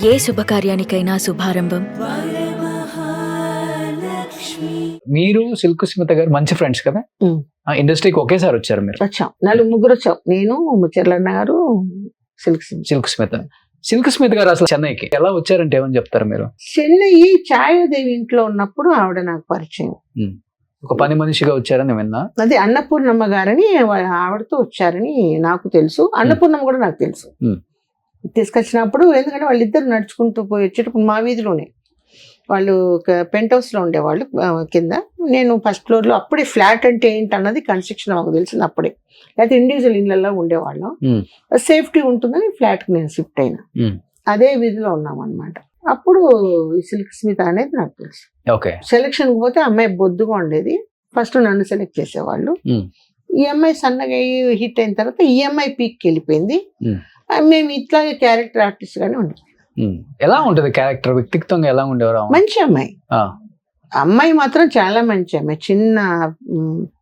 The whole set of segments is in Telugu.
ఏ శుభకార్యానికైనా శుభారంభం. మీరు సిల్క్ స్మిత గారు మంచి ఫ్రెండ్స్ కదా? ఇండస్ట్రీకి ఒకేసారి వచ్చారు మీరు? వచ్చాం, ముగ్గురు వచ్చాం. నేను, ముచ్చర్లన్న గారు, సిల్క్ స్మిత గారు అసలు చెన్నైకి ఎలా వచ్చారంటే ఏమని చెప్తారు మీరు? చెన్నై ఛాయాదేవి ఇంట్లో ఉన్నప్పుడు ఆవిడ నాకు పరిచయం. ఒక పని మనిషిగా వచ్చారని విన్నా. అది అన్నపూర్ణమ్మ గారని ఆవిడతో వచ్చారని నాకు తెలుసు. అన్నపూర్ణమ్మ కూడా నాకు తెలుసు. తీసుకొచ్చినప్పుడు ఎందుకంటే వాళ్ళిద్దరు నడుచుకుంటూ పోయి వచ్చేటప్పుడు మా వీధిలోనే వాళ్ళు పెంట్ హౌస్ లో ఉండేవాళ్ళు కింద. నేను ఫస్ట్ ఫ్లోర్ లో. అప్పుడే ఫ్లాట్ అంటే ఏంటి అన్నది కన్స్ట్రక్షన్ మాకు తెలిసింది అప్పుడే. లేకపోతే ఇండివిజువల్ ఇళ్లలో ఉండేవాళ్ళం. సేఫ్టీ ఉంటుందని ఫ్లాట్ కి నేను షిఫ్ట్ అయినా. అదే వీధిలో ఉన్నాం అనమాట. అప్పుడు ఈ సిల్క్ స్మిత అనేది నాకు తెలుసు. సెలక్షన్ కి పోతే అమ్మాయి బొద్దుగా ఉండేది. ఫస్ట్ నన్ను సెలెక్ట్ చేసేవాళ్ళు. ఈ అమ్మాయి సన్నగా హిట్ అయిన తర్వాత ఈ అమ్మాయి పీక్ వెళ్ళిపోయింది. మేము ఇట్లాగే క్యారెక్టర్ ఆర్టిస్ట్ గానే ఉండేది. ఎలా ఉంటది క్యారెక్టర్? వ్యక్తిత్వంగా ఎలా ఉండేవారు? మంచి అమ్మాయి. అమ్మాయి మాత్రం చాలా మంచి అమ్మాయి. చిన్న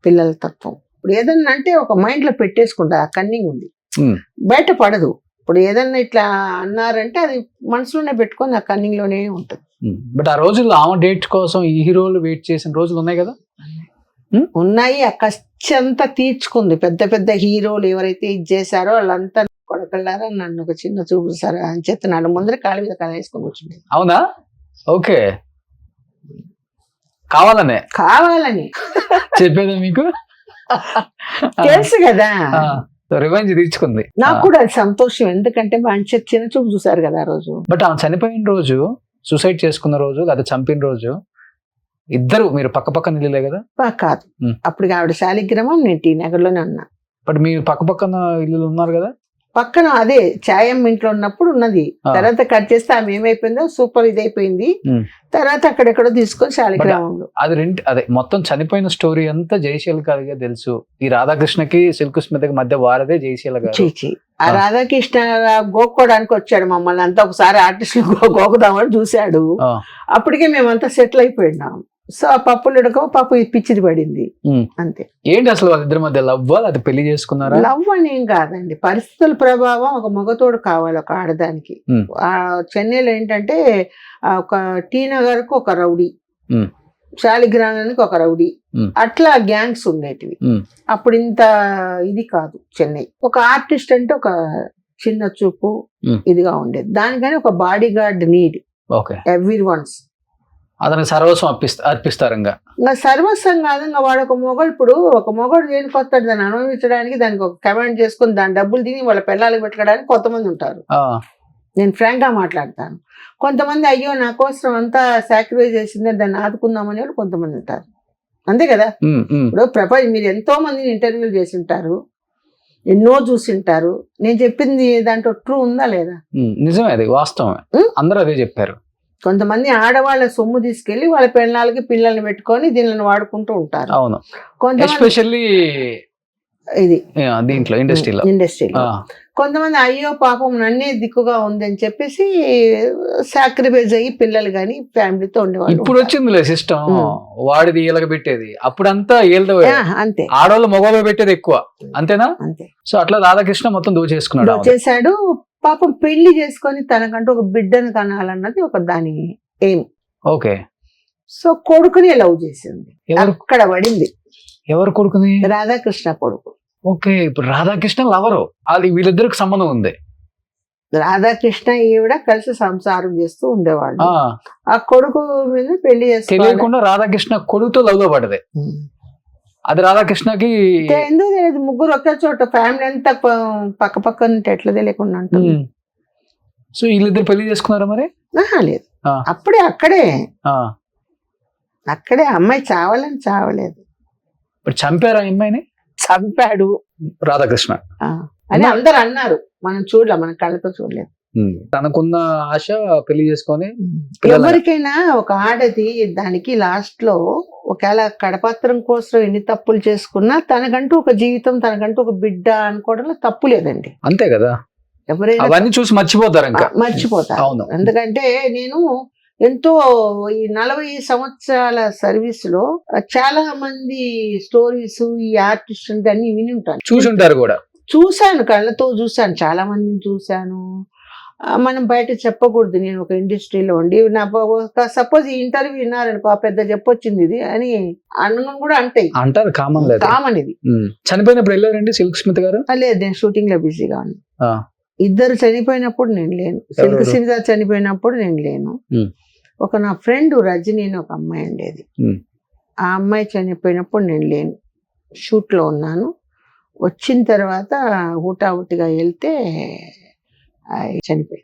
పిల్లల తత్వం. ఇప్పుడు ఏదన్నా అంటే ఒక మైండ్ లో పెట్టేసుకుంటా. కన్నింగ్ ఉంది, బయట పడదు. ఇప్పుడు ఏదన్నా ఇట్లా అన్నారంటే అది మనసులోనే పెట్టుకొని ఆ కన్నింగ్ లోనే ఉంటుంది. బట్ ఆ రోజుల్లో ఆమె డేట్ కోసం ఈ హీరోలు వెయిట్ చేసిన రోజులు ఉన్నాయి కదా? ఉన్నాయి. ఆ కష్టంతా తీర్చుకుంది. పెద్ద పెద్ద హీరోలు ఎవరైతే ఇది చేశారో వాళ్ళంతా కొడకల్లారా నన్ను ఒక చిన్న చూపు సార్ అని చెప్తే నాలుగు ముందర కాళ్ళ మీద కళ వేసుకొని కూర్చుంది. అవునా? ఓకే, కావాలని చెప్పేదా మీకు? తెలుసు కదా, రివెంజ్ తీర్చుకుంది. నాకు కూడా అది సంతోషం. ఎందుకంటే మంచి చిన్న చూపు చూసారు కదా ఆ రోజు. బట్ ఆమె చనిపోయిన రోజు, సూసైడ్ చేసుకున్న రోజు, లేదా చంపిన రోజు ఇద్దరు మీరు పక్క పక్క నిలలే కదా? కాదు, అప్పుడు ఆవిడ శాలిగ్రామం, నేను టీ నగర్ లోనే ఉన్నా. బట్ మీరు పక్క పక్కన ఇల్లు ఉన్నారు కదా? పక్కన అదే ఛాయం ఇంట్లో ఉన్నప్పుడు ఉన్నది. తర్వాత కట్ చేస్తే ఆమె ఏమైపోయిందో సూపర్ ఇదైపోయింది. తర్వాత అక్కడెక్కడో తీసుకొని శాలిగ్రామంలో. అదే మొత్తం చనిపోయిన స్టోరీ అంతా జయశీల గారిగా తెలుసు. ఈ రాధాకృష్ణకి సిల్క్ స్మితకి మధ్య వారదే జయశీల గారు. ఆ రాధాకృష్ణ గోక్కోడానికి వచ్చాడు మమ్మల్ని అంతా. ఒకసారి ఆర్టిస్టులు గోకుదామని చూశాడు. అప్పటికే మేమంతా సెటిల్ అయిపోయినాం. సో ఆ పప్పులుడకో పాప పిచ్చిది పడింది అంతే. ఏంటి అసలు వాళ్ళిద్దరి మధ్య లవ్? అది పెళ్లి చేసుకున్నారా? లవ్ అని ఏం కాదండి, పరిస్థితుల ప్రభావం. ఒక మగతోడు కావాలి ఒక ఆడదానికి. ఆ చెన్నైలో ఏంటంటే ఒక టీ నగర్ కు ఒక రౌడీ, శాలిగ్రామానికి ఒక రౌడీ, అట్లా గ్యాంగ్స్ ఉండేటివి. అప్పుడు ఇంత ఇది కాదు చెన్నై. ఒక ఆర్టిస్ట్ అంటే ఒక చిన్న చూపు ఇదిగా ఉండేది. దానికని ఒక body guard need every once. అతనికి సర్వస్వం అర్పిస్తారు. ఇంకా సర్వస్వం కాదు, ఇంకా వాడు ఒక మొగడు. ఇప్పుడు ఒక మొగడు దేనికొస్తాడు? దాన్ని అనుభవించడానికి, దానికి ఒక కమాండ్ చేసుకుని దాని డబ్బులు తిని వాళ్ళ పిల్లలకి పెట్టడానికి కొంతమంది ఉంటారు. నేను ఫ్రాంక్ గా మాట్లాడతాను. కొంతమంది అయ్యో నా కోసం అంతా సాక్రిఫైస్ చేసిందే దాన్ని ఆదుకుందామని వాళ్ళు కొంతమంది ఉంటారు. అంతే కదా? ఇప్పుడు ప్రపంచం మీరు ఎంతో మందిని ఇంటర్వ్యూలు చేసి ఉంటారు, ఎన్నో చూసింటారు. నేను చెప్పింది దాంట్లో ట్రూ ఉందా లేదా? నిజమే, అది వాస్తవమే. అందరూ అదే చెప్పారు. కొంతమంది ఆడవాళ్ళ సొమ్ము తీసుకెళ్లి వాళ్ళ పిల్లలకి పిల్లల్ని పెట్టుకొని దీనిని వాడుకుంటూ ఉంటారు. అవును, ఎస్పెషల్లీ ఇది దీంట్లో ఇండస్ట్రీలో. కొంతమంది అయ్యో పాపం నన్నే దిక్కుగా ఉందని చెప్పేసి సాక్రిఫైస్ అయ్యి పిల్లలు గాని ఫ్యామిలీతో ఉండేవాళ్ళు. ఇప్పుడు వచ్చిందిలే సిస్టమ్, వాడిది ఈలగ పెట్టేది. అప్పుడంతా అంతే, ఆడవాళ్ళు మగవాళ్ళు పెట్టేది ఎక్కువ. అంతేనా? అంతే. సో అట్లా రాధాకృష్ణ మొత్తం దోచేశాడు. పాపం పెళ్లి చేసుకొని తనకంటూ ఒక బిడ్డను కనాలన్నది ఒక దాని ఎయిమ్. ఓకే. సో కొడుకుని లవ్ చేసింది. అక్కడ పడింది. ఎవరు కొడుకుని? రాధాకృష్ణ కొడుకు. ఓకే, ఇప్పుడు రాధాకృష్ణ లవరు. అది వీళ్ళిద్దరికి సంబంధం ఉంది. రాధాకృష్ణ ఈవిడ కలిసి సంసారం చేస్తూ ఉండేవాళ్ళు. ఆ కొడుకు మీద పెళ్లి తెలియకుండా రాధాకృష్ణ కొడుకుతో లవ్ లో పడదే. అది రాధాకృష్ణకి ఎందుకు తెలియదు. ముగ్గురు ఒకే చోట, ఫ్యామిలీ అంతా పక్క పక్క ఉంటే ఎట్లా తెలియకుండా ఉంటుంది. సో వీళ్ళిద్దరు పెళ్లి చేసుకున్నారా మరి? లేదు, అప్పుడే అక్కడే అమ్మాయి చావాలని చావలేదు. ఇప్పుడు చంపారా అమ్మాయిని? చంపాడు రాధాకృష్ణ అని అందరు అన్నారు. మనం చూడలే, మన కళ్ళతో చూడలేదు. తనకున్న ఆశ పెళ్లి చేసుకొని. ఎవరికైనా ఒక ఆడది దానికి లాస్ట్ లో ఒకవేళ కడపత్రం కోసం ఎన్ని తప్పులు చేసుకున్నా తనకంటూ ఒక జీవితం, తనకంటూ ఒక బిడ్డ అనుకోవడంలో తప్పు లేదండి. అంతే కదా? ఎవరైనా అవన్నీ చూసి మర్చిపోతారు. మర్చిపోతారు. ఎందుకంటే నేను ఎంతో ఈ 40 సంవత్సరాల సర్వీస్ లో చాలా మంది స్టోరీస్ ఈ ఆర్టిస్ట్ అన్ని విని ఉంటాను, చూసి ఉంటారు కూడా. చూశాను, కళ్ళతో చూశాను, చాలా మందిని చూశాను. మనం బయట చెప్పకూడదు. నేను ఒక ఇండస్ట్రీలో ఉండి నా సపోజ్ ఈ ఇంటర్వ్యూ విన్నారనుకో ఆ పెద్ద చెప్పొచ్చింది ఇది అని అన్నం కూడా అంటాయి. అంటారు, కామన్ లేదు. కామన్ ఇది. చనిపోయినప్పుడు వెళ్ళారండి సిల్క్ స్మిత్ గారు? లేదు, నేను షూటింగ్ లో బిజీగా ఉన్నాను. ఆ, ఇద్దరు చనిపోయినప్పుడు నేను లేను. సిల్క్ స్మిత చనిపోయినప్పుడు నేను లేను. ఒక నా ఫ్రెండ్ రజని అని ఒక అమ్మాయి ఉండేది. ఆ అమ్మాయి చనిపోయినప్పుడు నేను లేను, షూట్ లో ఉన్నాను. వచ్చిన తర్వాత హుటాహుటిగా వెళ్తే చనిపోయింది.